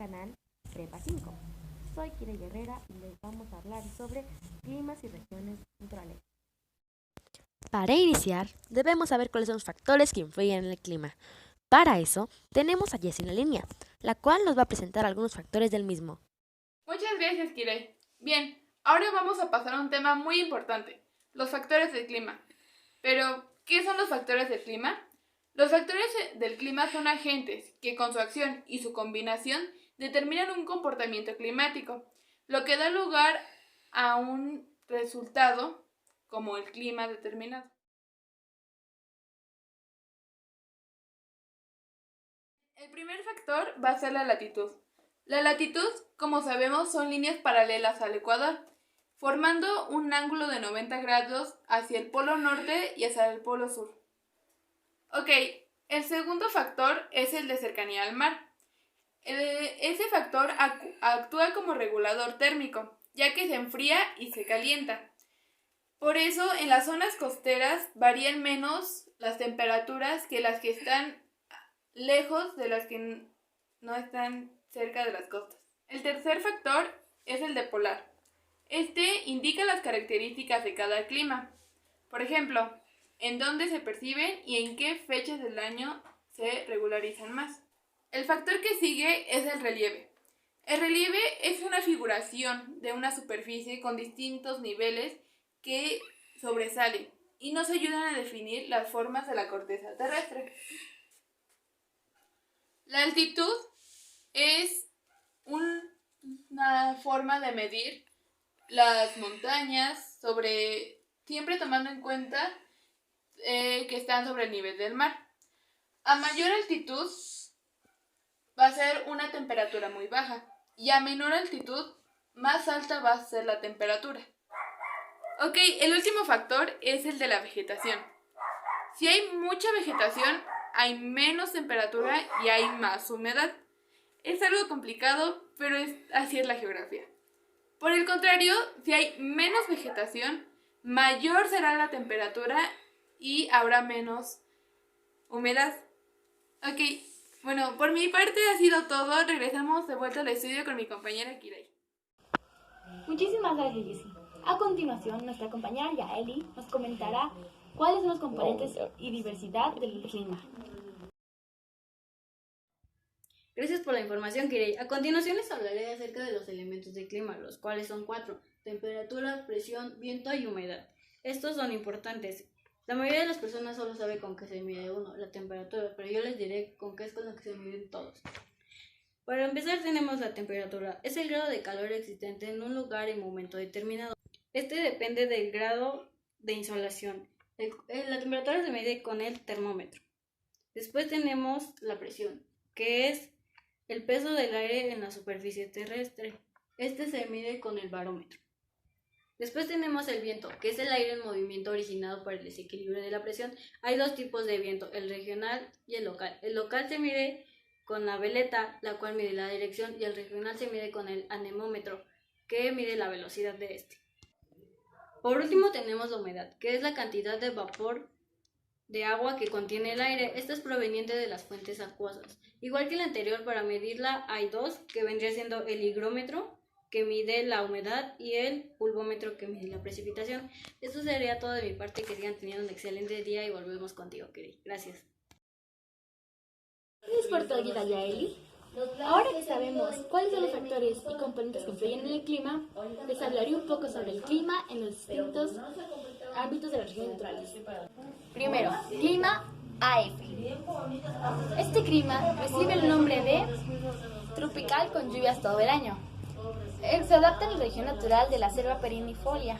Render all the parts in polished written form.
canal Prepa 5. Soy Kira Guerrera y les vamos a hablar sobre climas y regiones naturales. Para iniciar, debemos saber cuáles son los factores que influyen en el clima. Para eso, tenemos a Jessie en la línea, la cual nos va a presentar algunos factores del mismo. Muchas gracias, Kirei. Bien, ahora vamos a pasar a un tema muy importante, los factores del clima. Pero, ¿qué son los factores del clima? Los factores del clima son agentes que con su acción y su combinación determinan un comportamiento climático, lo que da lugar a un resultado como el clima determinado. El primer factor va a ser la latitud. La latitud, como sabemos, son líneas paralelas al ecuador, formando un ángulo de 90 grados hacia el polo norte y hacia el polo sur. Ok, el segundo factor es el de cercanía al mar. Ese factor actúa como regulador térmico, ya que se enfría y se calienta. Por eso, en las zonas costeras varían menos las temperaturas que las que están lejos de las que no están cerca de las costas. El tercer factor es el de polar. Este indica las características de cada clima. Por ejemplo, en dónde se perciben y en qué fechas del año se regularizan más. El factor que sigue es el relieve. El relieve es una figuración de una superficie con distintos niveles que sobresalen y nos ayudan a definir las formas de la corteza terrestre. La altitud es una forma de medir las montañas siempre tomando en cuenta que están sobre el nivel del mar. A mayor altitud va a ser una temperatura muy baja y a menor altitud más alta va a ser la temperatura. Ok, el último factor es el de la vegetación. Si hay mucha vegetación, hay menos temperatura y hay más humedad. Es algo complicado, pero así es la geografía. Por el contrario, si hay menos vegetación, mayor será la temperatura y habrá menos humedad. Ok, bueno, por mi parte ha sido todo. Regresamos de vuelta al estudio con mi compañera Kirei. Muchísimas gracias, Jessie. A continuación, nuestra compañera Yaeli nos comentará cuáles son los componentes y diversidad del clima. Gracias por la información, Kirei. A continuación les hablaré acerca de los elementos del clima, los cuales son 4: temperatura, presión, viento y humedad. Estos son importantes. La mayoría de las personas solo sabe con qué se mide uno, la temperatura, pero yo les diré con qué es con lo que se miden todos. Para empezar tenemos la temperatura. Es el grado de calor existente en un lugar en momento determinado. Este depende del grado de insolación. La temperatura se mide con el termómetro. Después tenemos la presión, que es el peso del aire en la superficie terrestre. Este se mide con el barómetro. Después tenemos el viento, que es el aire en movimiento originado por el desequilibrio de la presión. Hay dos tipos de viento, el regional y el local. El local se mide con la veleta, la cual mide la dirección, y el regional se mide con el anemómetro, que mide la velocidad de este. Por último tenemos la humedad, que es la cantidad de vapor de agua que contiene el aire. Esta es proveniente de las fuentes acuosas. Igual que el anterior, para medirla hay dos, que vendría siendo el higrómetro, que mide la humedad, y el pulvómetro, que mide la precipitación. Esto sería todo de mi parte. Que sigan teniendo un excelente día y volvemos contigo, Keri. Gracias. Gracias por tu ayuda, Yaeli. Ahora que sabemos cuáles son los factores y componentes que influyen en el clima, les hablaré un poco sobre el clima en los distintos ámbitos de las regiones naturales. Primero, clima AF. Este clima recibe el nombre de tropical con lluvias todo el año. Se adapta a la región natural de la selva perennifolia.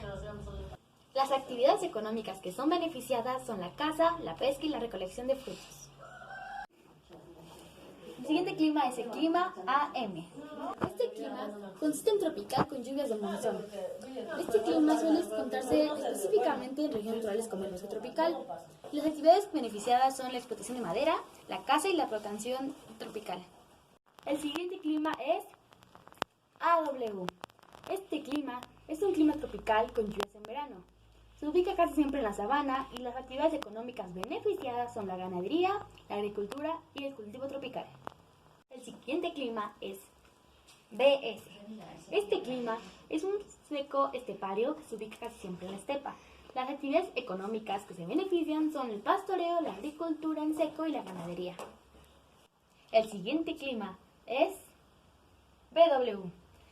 Las actividades económicas que son beneficiadas son la caza, la pesca y la recolección de frutos. El siguiente clima es el clima AM. Este clima consiste en tropical con lluvias de monzón. Este clima suele encontrarse específicamente en regiones naturales como el bosque tropical. Las actividades beneficiadas son la explotación de madera, la caza y la plantación tropical. El siguiente clima es AW. Este clima es un clima tropical con lluvias en verano. Se ubica casi siempre en la sabana y las actividades económicas beneficiadas son la ganadería, la agricultura y el cultivo tropical. El siguiente clima es BS. Este clima es un seco estepario que se ubica casi siempre en la estepa. Las actividades económicas que se benefician son el pastoreo, la agricultura en seco y la ganadería. El siguiente clima es BW.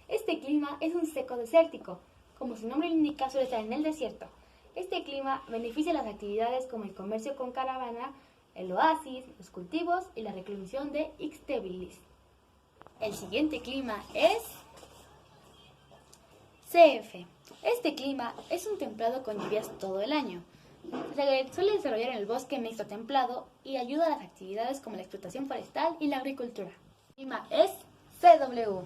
Este clima es un seco desértico. Como su nombre lo indica, suele estar en el desierto. Este clima beneficia las actividades como el comercio con caravana, el oasis, los cultivos y la reclusión de Ixtabilis. El siguiente clima es CF. Este clima es un templado con lluvias todo el año. Se suele desarrollar en el bosque mixto templado y ayuda a las actividades como la explotación forestal y la agricultura. El clima es CW.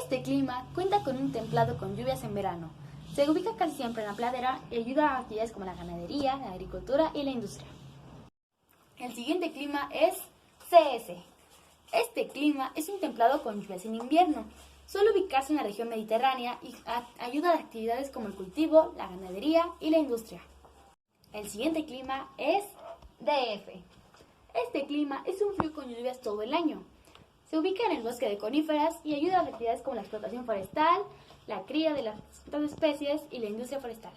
Este clima cuenta con un templado con lluvias en verano. Se ubica casi siempre en la pradera y ayuda a actividades como la ganadería, la agricultura y la industria. El siguiente clima es CS. Este clima es un templado con lluvias en invierno. Suele ubicarse en la región mediterránea y ayuda a actividades como el cultivo, la ganadería y la industria. El siguiente clima es DF. Este clima es un frío con lluvias todo el año. Se ubica en el bosque de coníferas y ayuda a las actividades como la explotación forestal, la cría de las otras especies y la industria forestal.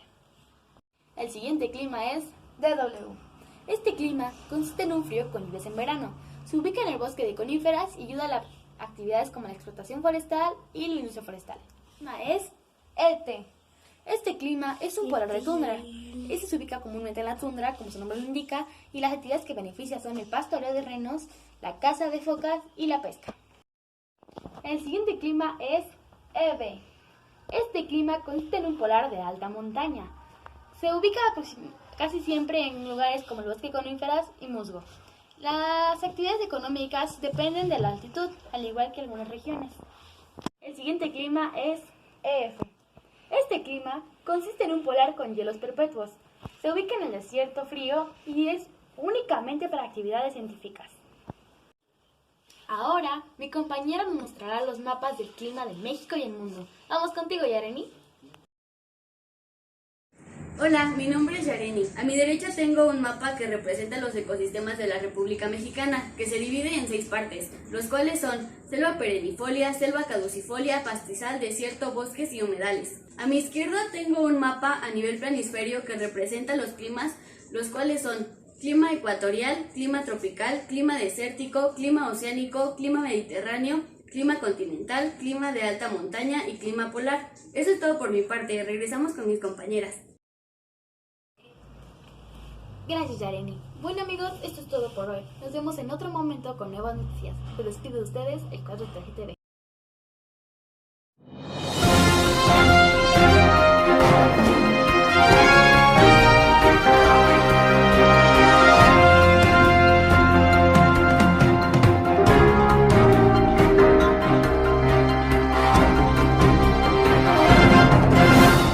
El siguiente clima es DW. Este clima consiste en un frío con lluvias en verano. Se ubica en el bosque de coníferas y ayuda a las actividades como la explotación forestal y la industria forestal. El clima es ET. Este clima es un polar de tundra. Este se ubica comúnmente en la tundra, como su nombre lo indica, y las actividades que beneficia son el pastoreo de renos, la caza de focas y la pesca. El siguiente clima es EB. Este clima consiste en un polar de alta montaña. Se ubica casi siempre en lugares como el bosque de coníferas y musgo. Las actividades económicas dependen de la altitud, al igual que algunas regiones. El siguiente clima es EF. Este clima consiste en un polar con hielos perpetuos. Se ubica en el desierto frío y es únicamente para actividades científicas. Ahora, mi compañera nos mostrará los mapas del clima de México y el mundo. Vamos contigo, Yareni. Hola, mi nombre es Yareni. A mi derecha tengo un mapa que representa los ecosistemas de la República Mexicana, que se divide en 6 partes, los cuales son selva perennifolia, selva caducifolia, pastizal, desierto, bosques y humedales. A mi izquierda tengo un mapa a nivel planisferio que representa los climas, los cuales son clima ecuatorial, clima tropical, clima desértico, clima oceánico, clima mediterráneo, clima continental, clima de alta montaña y clima polar. Eso es todo por mi parte. Regresamos con mis compañeras. Gracias, Yareni. Bueno, amigos, esto es todo por hoy. Nos vemos en otro momento con nuevas noticias. Se despide de ustedes el 4 TV.